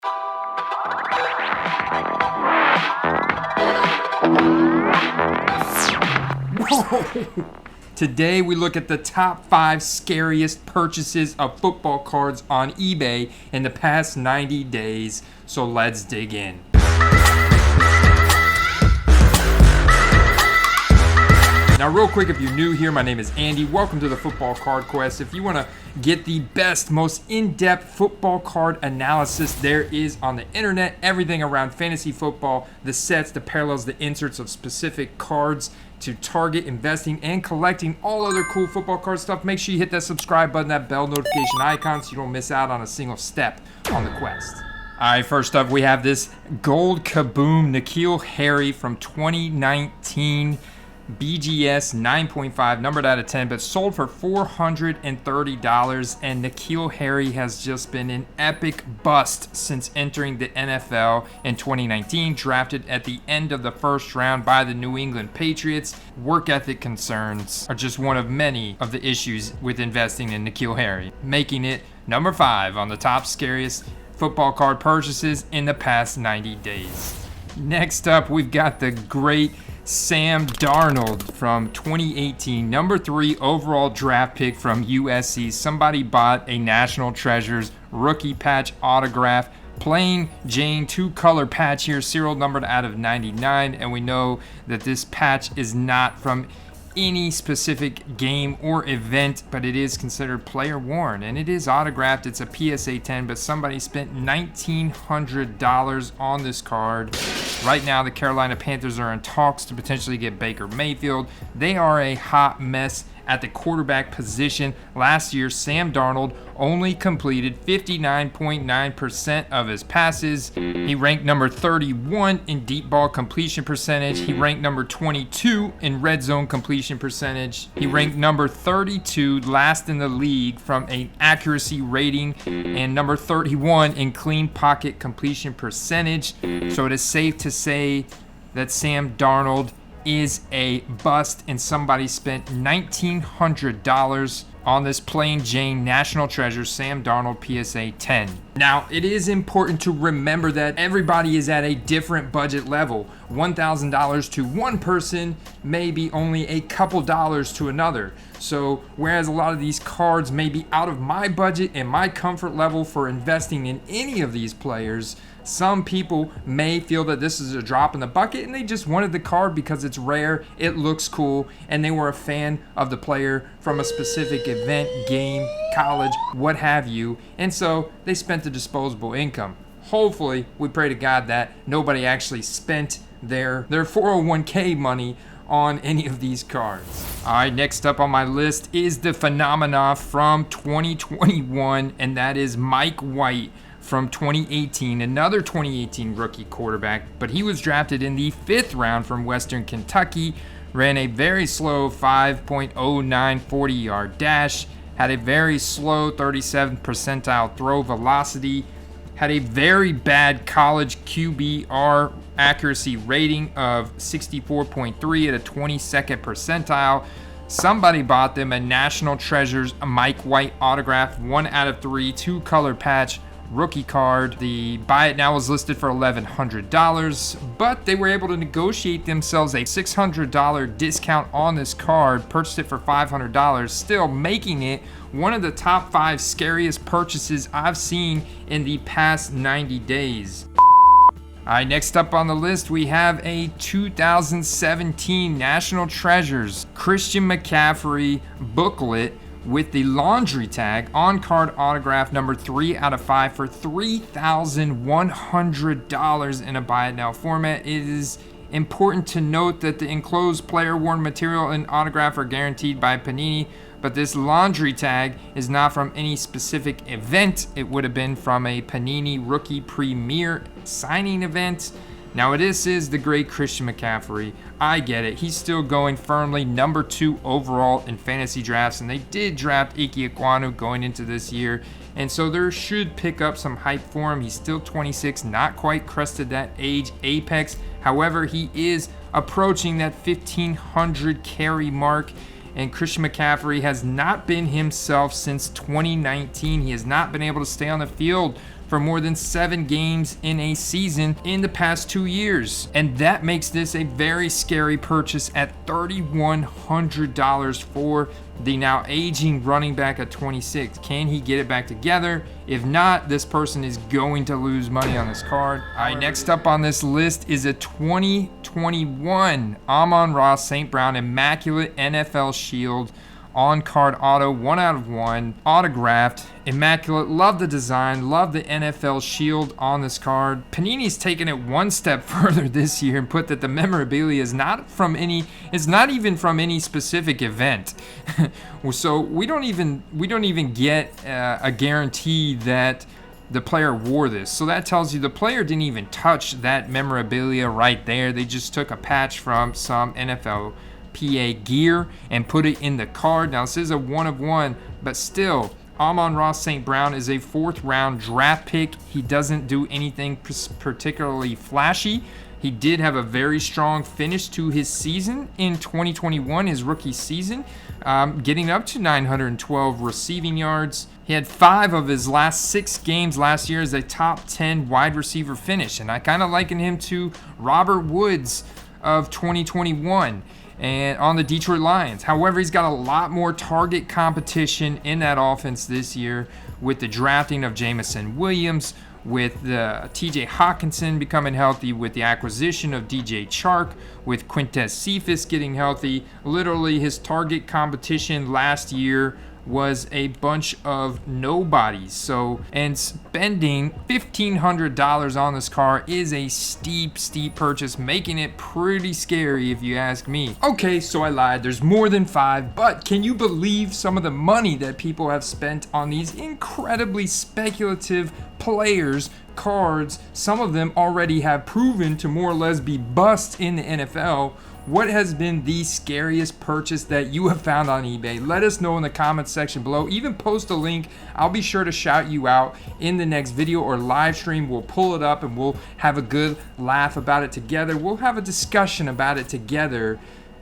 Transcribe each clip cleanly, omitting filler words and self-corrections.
Whoa! Today we look at the top 5 scariest purchases of football cards on eBay in the past 90 days. So let's dig in. Now real quick, if you're new here, my name is Andy. Welcome to the Football Card Quest. If you want to get the best, most in-depth football card analysis there is on the internet, everything around fantasy football, the sets, the parallels, the inserts of specific cards to target investing and collecting all other cool football card stuff, make sure you hit that subscribe button, that bell notification icon so you don't miss out on a single step on the quest. All right, first up we have this gold KABOOM N'Keal Harry from 2019. BGS 9.5, numbered out of 10, but sold for $430. And N'Keal Harry has just been an epic bust since entering the NFL in 2019. Drafted at the end of the first round by the New England Patriots. Work ethic concerns are just one of many of the issues with investing in N'Keal Harry, making it number 5 on the top scariest football card purchases in the past 90 days. Next up, we've got the great Sam Darnold from 2018, number 3 overall draft pick from USC. Somebody bought a National Treasures rookie patch autograph, plain Jane 2-color patch here, serial numbered out of 99, and we know that this patch is not from any specific game or event, but it is considered player worn and it is autographed. It's a PSA 10, but somebody spent $1,900 on this card. Right now the Carolina Panthers are in talks to potentially get Baker Mayfield. They are a hot mess at the quarterback position. Last year, Sam Darnold only completed 59.9% of his passes. He ranked number 31 in deep ball completion percentage. He ranked number 22 in red zone completion percentage. He ranked number 32, last in the league from an accuracy rating, and number 31 in clean pocket completion percentage. So it is safe to say that Sam Darnold is a bust, and somebody spent $1,900 on this plain Jane National Treasure Sam Darnold PSA 10. Now, it is important to remember that everybody is at a different budget level. $1,000 to one person may be only a couple dollars to another. So whereas a lot of these cards may be out of my budget and my comfort level for investing in any of these players, some people may feel that this is a drop in the bucket and they just wanted the card because it's rare, it looks cool, and they were a fan of the player from a specific event, game, college, what have you, and so they spent the disposable income. Hopefully, we pray to God that nobody actually spent their 401k money on any of these cards. All right, next up on my list is the phenomena from 2021, and that is Mike White from 2018, another 2018 rookie quarterback, but he was drafted in the 5th round from Western Kentucky, ran a very slow 5.09 40-yard dash, had a very slow 37th percentile throw velocity, had a very bad college QBR accuracy rating of 64.3 at a 22nd percentile. Somebody bought them a National Treasures Mike White autograph, 1 out of 3, 2-color patch, rookie card. The buy it now was listed for $1,100, but they were able to negotiate themselves a $600 discount on this card, purchased it for $500, still making it one of the top 5 scariest purchases I've seen in the past 90 days. All right, next up on the list, we have a 2017 National Treasures Christian McCaffrey booklet with the laundry tag, on-card autograph number 3 out of 5 for $3,100 in a buy it now format. It is important to note that the enclosed player worn material and autograph are guaranteed by Panini, but this laundry tag is not from any specific event. It would have been from a Panini Rookie Premier signing event. Now, this is the great Christian McCaffrey. I get it. He's still going firmly number 2 overall in fantasy drafts, and they did draft Ike Ekwonu going into this year, and so there should pick up some hype for him. He's still 26, not quite crested that age apex. However, he is approaching that 1,500 carry mark, and Christian McCaffrey has not been himself since 2019. He has not been able to stay on the field for more than 7 games in a season in the past 2 years. And that makes this a very scary purchase at $3,100 for the now aging running back at 26. Can he get it back together? If not, this person is going to lose money on this card. All right, next up on this list is a 2021 Amon-Ra St. Brown Immaculate NFL Shield on-card auto, 1/1, autographed, immaculate. Love the design, love the NFL shield on this card. Panini's taken it one step further this year and put that the memorabilia is not even from any specific event. So we don't even get a guarantee that the player wore this. So that tells you the player didn't even touch that memorabilia right there. They just took a patch from some NFL PA gear and put it in the card. Now this is a 1/1, but still, Amon-Ra St. Brown is a 4th round draft pick. He doesn't do anything particularly flashy. He did have a very strong finish to his season in 2021, his rookie season, getting up to 912 receiving yards. He had 5 of his last 6 games last year as a top 10 wide receiver finish, and I kind of liken him to Robert Woods of 2021 and on the Detroit Lions. However, he's got a lot more target competition in that offense this year with the drafting of Jameson Williams, with the TJ Hawkinson becoming healthy, with the acquisition of DJ Chark, with Quintez Cephas getting healthy. Literally, his target competition last year was a bunch of nobodies. So, and spending $1,500 on this car is a steep purchase, making it pretty scary if you ask me. Okay, so I lied. There's more than 5, but can you believe some of the money that people have spent on these incredibly speculative players, cards? Some of them already have proven to more or less be bust in the NFL. What has been the scariest purchase that you have found on eBay? Let us know in the comments section below. Even post a link. I'll be sure to shout you out in the next video or live stream. We'll pull it up and we'll have a good laugh about it together. We'll have a discussion about it together.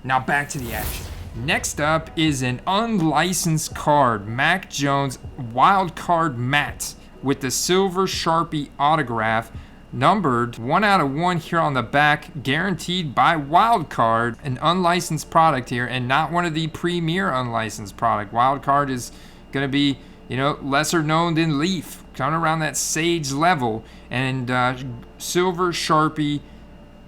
Now back to the action. Next up is an unlicensed card, Mac Jones Wild Card Matte with the silver Sharpie autograph. Numbered 1/1 here on the back, guaranteed by Wildcard, an unlicensed product here, and not one of the premier unlicensed product. Wildcard is going to be, lesser known than Leaf, kind of around that Sage level. And silver Sharpie,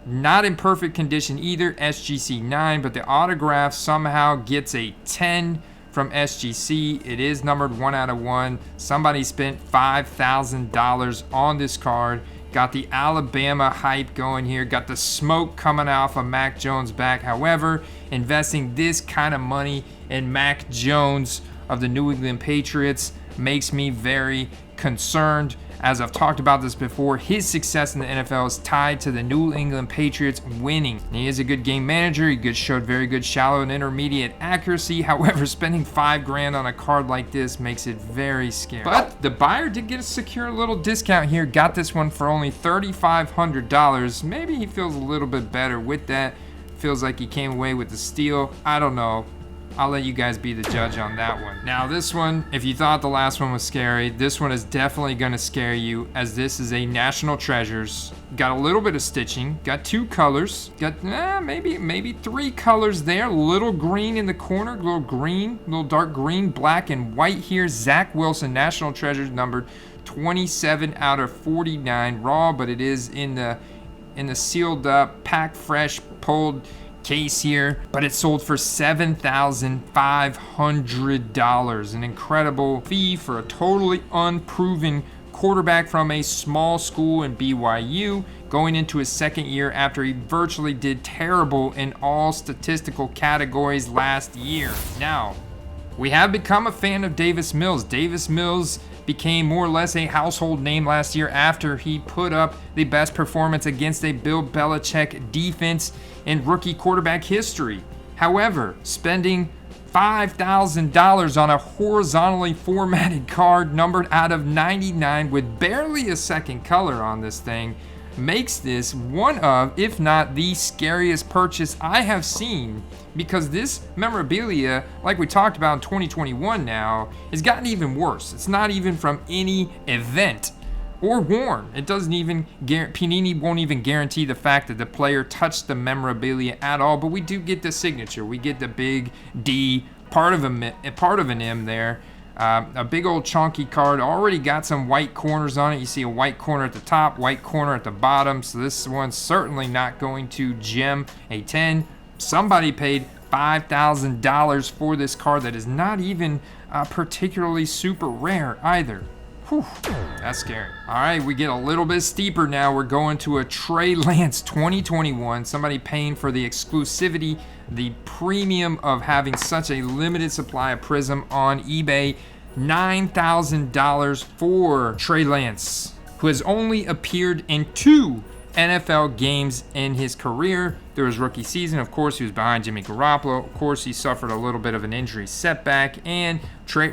not in perfect condition either, SGC 9, but the autograph somehow gets a 10 from SGC. It is numbered 1/1. Somebody spent $5,000 on this card. Got the Alabama hype going here. Got the smoke coming off of Mac Jones' back. However, investing this kind of money in Mac Jones of the New England Patriots makes me very concerned. As I've talked about this before, his success in the NFL is tied to the New England Patriots winning. He is a good game manager. He showed very good shallow and intermediate accuracy. However, spending $5,000 on a card like this makes it very scary. But the buyer did get a secure little discount here. Got this one for only $3,500. Maybe he feels a little bit better with that. Feels like he came away with the steal. I don't know. I'll let you guys be the judge on that one. Now this one, if you thought the last one was scary, this one is definitely going to scare you, as this is a National Treasures. Got a little bit of stitching, got 2 colors, got maybe 3 colors there. Little green in the corner, little dark green, black and white here. Zach Wilson, National Treasures, numbered 27/49 raw, but it is in the sealed up, packed fresh, pulled case here, but it sold for $7,500. An incredible fee for a totally unproven quarterback from a small school in BYU, going into his 2nd year after he virtually did terrible in all statistical categories last year. Now, we have become a fan of Davis Mills. Davis Mills became more or less a household name last year after he put up the best performance against a Bill Belichick defense in rookie quarterback history. However, spending $5,000 on a horizontally formatted card numbered out of 99 with barely a second color on this thing makes this one of, if not the scariest purchase I have seen, because this memorabilia, like we talked about in 2021 now, has gotten even worse. It's not even from any event. or worn. It doesn't even Panini won't even guarantee the fact that the player touched the memorabilia at all, but we do get the signature. We get the big D, part of an M there. A big old chunky card, already got some white corners on it. You see a white corner at the top, white corner at the bottom, so this one's certainly not going to gem a 10. Somebody paid $5,000 for this card that is not even particularly super rare either. Whew, that's scary. All right, we get a little bit steeper now. We're going to a Trey Lance 2021. Somebody paying for the exclusivity, the premium of having such a limited supply of Prism on eBay. $9,000 for Trey Lance, who has only appeared in 2 NFL games in his career. Through his rookie season, of course, he was behind Jimmy Garoppolo. Of course, he suffered a little bit of an injury setback. And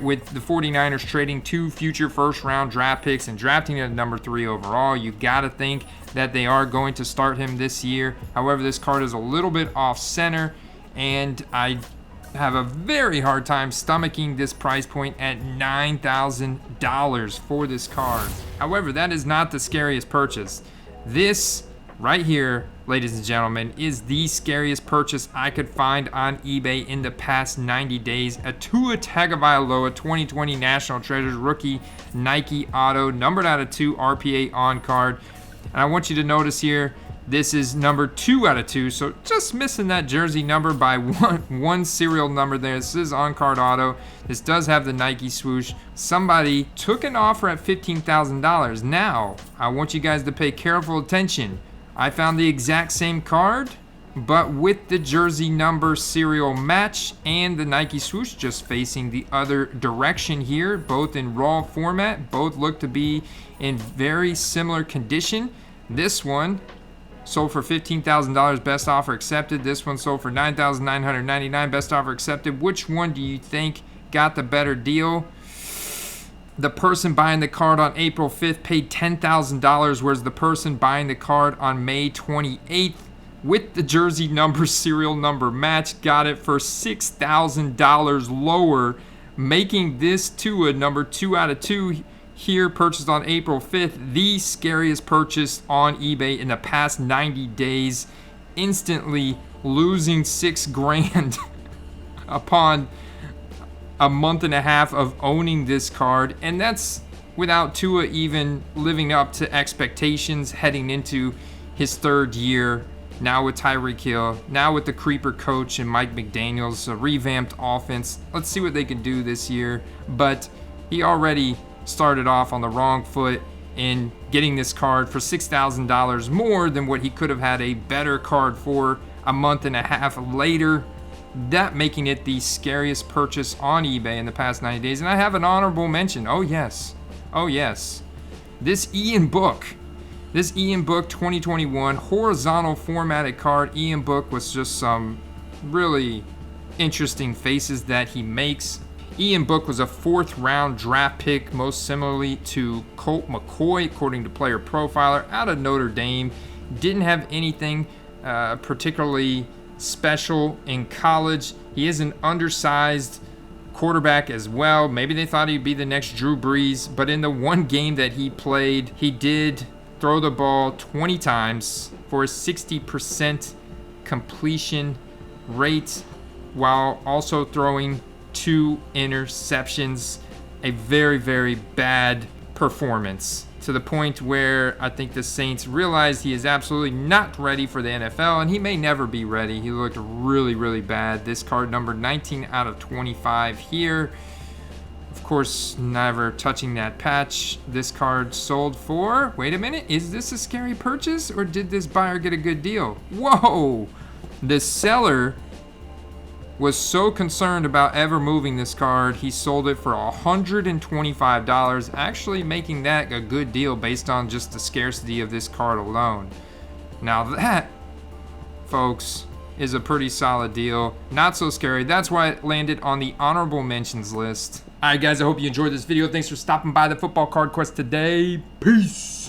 with the 49ers trading 2 future first-round draft picks and drafting at number 3 overall, you got to think that they are going to start him this year. However, this card is a little bit off-center, and I have a very hard time stomaching this price point at $9,000 for this card. However, that is not the scariest purchase. This right here, ladies and gentlemen, is the scariest purchase I could find on eBay in the past 90 days. A Tua Tagovailoa 2020 National Treasures rookie Nike auto, numbered out of 2 RPA on card. And I want you to notice here, this is number 2 out of 2, so just missing that jersey number by one serial number there. This is on-card auto. This does have the Nike swoosh. Somebody took an offer at $15,000. Now, I want you guys to pay careful attention. I found the exact same card, but with the jersey number serial match and the Nike swoosh just facing the other direction here, both in raw format. Both look to be in very similar condition. This one sold for $15,000, best offer accepted. This one sold for $9,999, best offer accepted. Which one do you think got the better deal? The person buying the card on April 5th paid $10,000, whereas the person buying the card on May 28th with the jersey number serial number match got it for $6,000 lower, making this Tua number 2 out of 2 here, purchased on April 5th, the scariest purchase on eBay in the past 90 days, instantly losing $6,000 upon a month and a half of owning this card. And that's without Tua even living up to expectations heading into his 3rd year. Now with Tyreek Hill, now with the creeper coach and Mike McDaniels, a revamped offense. Let's see what they can do this year. But he already started off on the wrong foot in getting this card for $6,000 more than what he could have had a better card for a month and a half later. That making it the scariest purchase on eBay in the past 90 days. And I have an honorable mention. Oh yes. This Ian Book 2021 horizontal formatted card. Ian Book was just some really interesting faces that he makes. Ian Book was a 4th round draft pick, most similarly to Colt McCoy, according to Player Profiler, out of Notre Dame. Didn't have anything particularly special in college. He is an undersized quarterback as well. Maybe they thought he'd be the next Drew Brees, but in the one game that he played, he did throw the ball 20 times for a 60% completion rate, while also throwing 2 interceptions. A very, very bad performance, to the point where I think the Saints realized he is absolutely not ready for the NFL, and he may never be ready. He looked really, really bad. This card number 19 out of 25 here. Of course, never touching that patch. This card sold for, wait a minute, is this a scary purchase, or did this buyer get a good deal? Whoa! The seller was so concerned about ever moving this card, he sold it for $125, actually making that a good deal based on just the scarcity of this card alone. Now that, folks, is a pretty solid deal. Not so scary. That's why it landed on the honorable mentions list. All right, guys, I hope you enjoyed this video. Thanks for stopping by the Football Card Quest today. Peace.